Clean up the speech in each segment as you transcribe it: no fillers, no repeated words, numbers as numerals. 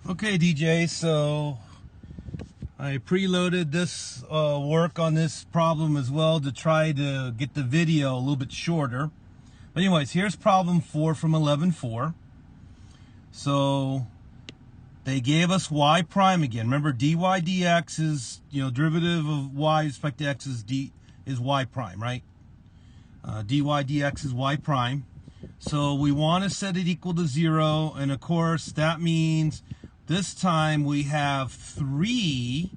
Okay, DJ, so I preloaded this work on this problem as well to try to get the video a little bit shorter. But anyways, here's problem 4 from 11.4. So they gave us y prime again. Remember, dy dx is, derivative of y with respect to x is y prime, right? Dy dx is y prime. So we want to set it equal to 0, and of course that means this time we have 3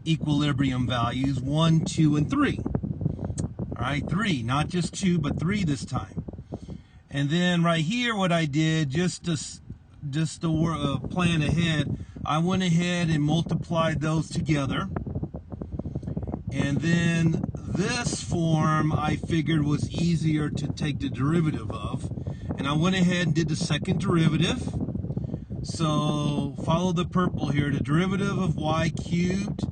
equilibrium values, 1, 2, and 3. All right, 3, not just 2, but 3 this time. And then right here, what I did, just to plan ahead, I went ahead and multiplied those together. And then this form I figured was easier to take the derivative of. And I went ahead and did the second derivative. So follow the purple here. The derivative of y cubed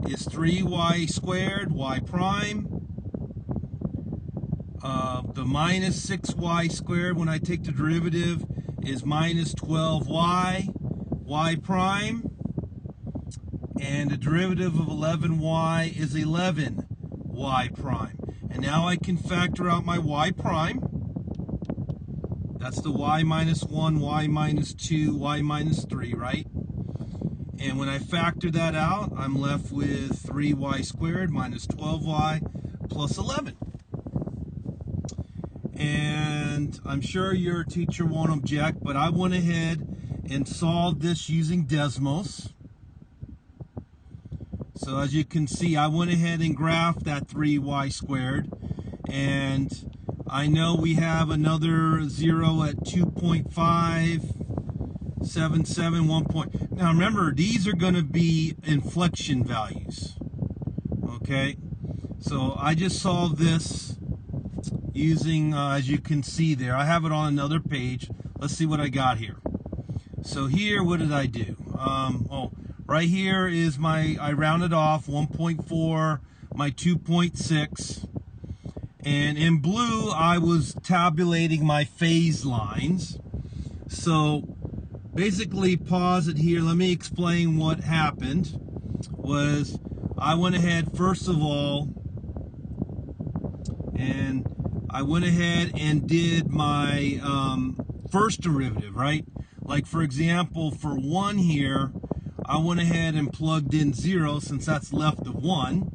is 3y squared, y prime. The minus 6y squared, when I take the derivative, is minus 12y, y prime. And the derivative of 11y is 11y prime. And now I can factor out my y prime. That's the y minus 1, y minus 2, y minus 3, right? And when I factor that out, I'm left with 3y squared minus 12y plus 11. And I'm sure your teacher won't object, but I went ahead and solved this using Desmos. So as you can see, I went ahead and graphed that 3y squared. And I know we have another 0 at 2.577, 1 point. Now remember, these are going to be inflection values. Okay, so I just solved this using, as you can see there, I have it on another page. Let's see what I got here. So here, what did I do? Right here is I rounded off 1.4, my 2.6. And in blue, I was tabulating my phase lines. So basically, pause it here. Let me explain what happened. Was I went ahead, first of all, and I went ahead and did my first derivative, right? Like, for example, for 1 here, I went ahead and plugged in 0 since that's left of 1.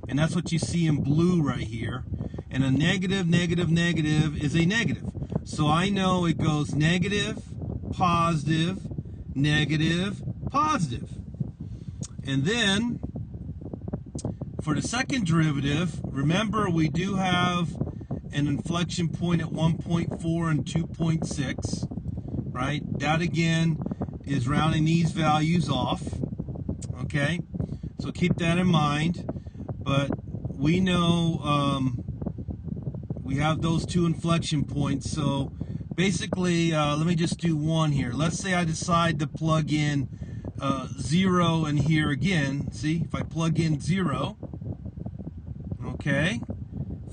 And that's what you see in blue right here. And a negative, negative, negative is a negative. So I know it goes negative, positive, negative, positive. And then for the second derivative, remember we do have an inflection point at 1.4 and 2.6, right? That again is rounding these values off, okay? So keep that in mind. But we know we have those 2 inflection points. So basically, let me just do 1 here. Let's say I decide to plug in 0 in here again. See, if I plug in 0, okay,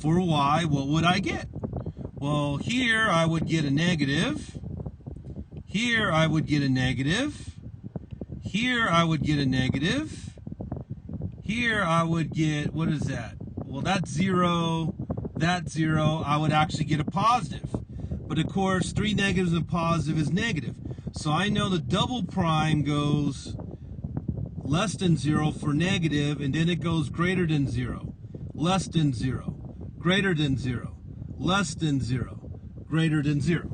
for y, what would I get? Well, here I would get a negative. Here I would get a negative. Here I would get a negative. Here I would get, what is that? Well, that's 0, that's 0. I would actually get a positive. But of course, 3 negatives and a positive is negative. So I know the double prime goes less than 0 for negative, and then it goes greater than 0, less than 0, greater than 0, less than 0, greater than 0.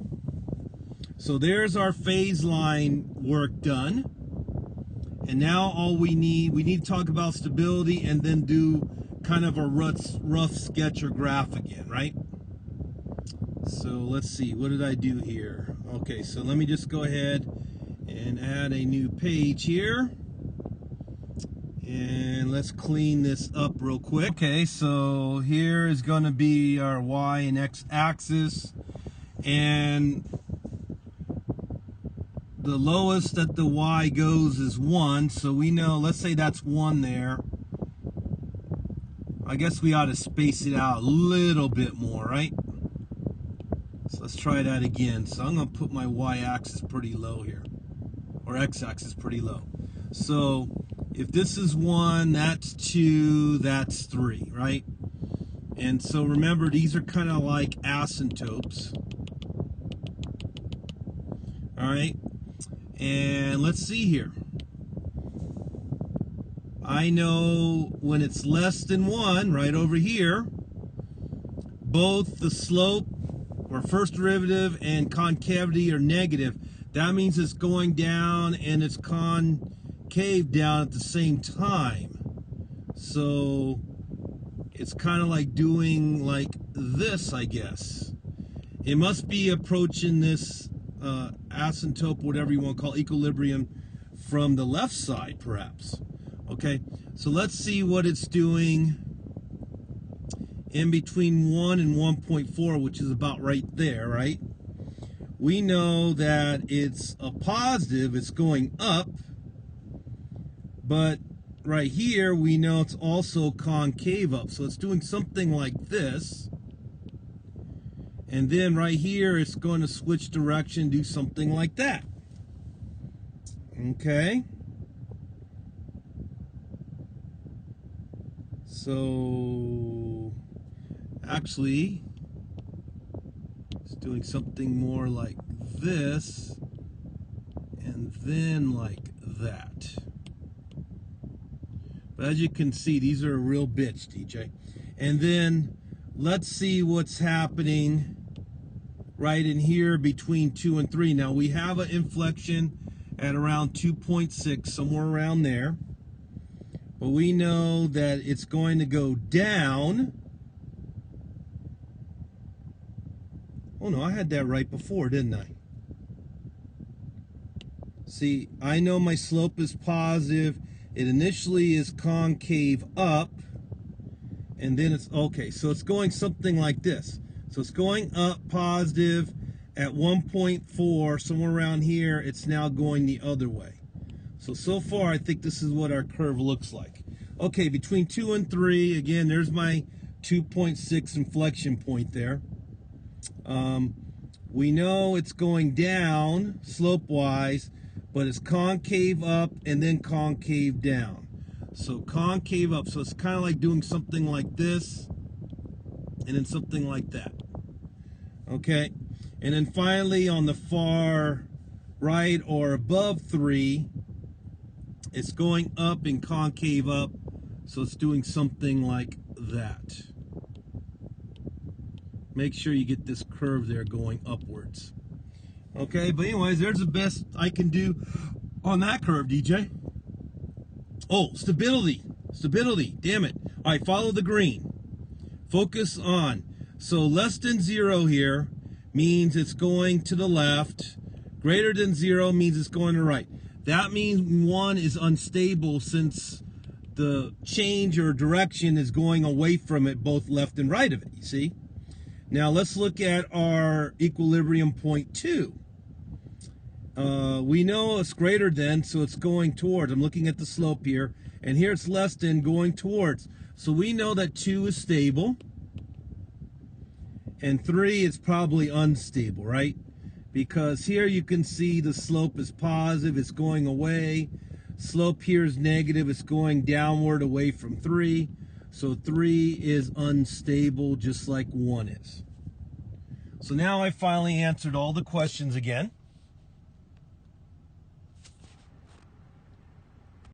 So there's our phase line work done. And now all we need to talk about stability and then do kind of a rough sketch or graph again, right? So let's see, what did I do here? Okay, so let me just go ahead and add a new page here. And let's clean this up real quick. Okay, so here is going to be our y and x axis. And the lowest that the y goes is 1, so we know, let's say that's 1 there. I guess we ought to space it out a little bit more, right? So Let's try that again. So I'm going to put my y-axis pretty low here, or x-axis pretty low. So if this is 1, that's 2, that's 3, right? And so remember, these are kind of like asymptotes. All right, and let's see here. I know when it's less than 1, right over here, both the slope or first derivative and concavity are negative. That means it's going down and it's concave down at the same time. So it's kind of like doing like this, I guess. It must be approaching this asymptote, whatever you want to call it, equilibrium, from the left side, perhaps. Okay, so let's see what it's doing in between 1 and 1.4, which is about right there, right? We know that it's a positive, it's going up, but right here we know it's also concave up, so it's doing something like this. And then right here it's going to switch direction, do something like that. Okay, so actually it's doing something more like this and then like that. But as you can see, these are a real bitch, DJ. And then let's see what's happening right in here between 2 and 3. Now we have an inflection at around 2.6, somewhere around there. But we know that it's going to go down. Oh no, I had that right before, didn't I? See, I know my slope is positive. It initially is concave up. And then it's, okay, so it's going something like this. So it's going up positive at 1.4, somewhere around here. It's now going the other way. So far, I think this is what our curve looks like. Okay, between 2 and 3, again, there's my 2.6 inflection point there. We know it's going down slope-wise, but it's concave up and then concave down. So concave up, so it's kind of like doing something like this and then something like that. Okay, and then finally on the far right or above 3, it's going up and concave up, so it's doing something like that. Make sure you get this curve there going upwards. Okay, but anyways, there's the best I can do on that curve, DJ. Oh, stability. Stability, damn it. All right, follow the green. Focus on. So less than 0 here means it's going to the left. Greater than 0 means it's going to the right. That means 1 is unstable since the change or direction is going away from it, both left and right of it, you see? Now let's look at our equilibrium point 2. We know it's greater than, so it's going towards. I'm looking at the slope here, and here it's less than, going towards. So we know that 2 is stable, and 3 is probably unstable, right? Because here you can see the slope is positive, it's going away. Slope here is negative, it's going downward away from 3. So 3 is unstable, just like 1 is. So now I finally answered all the questions again.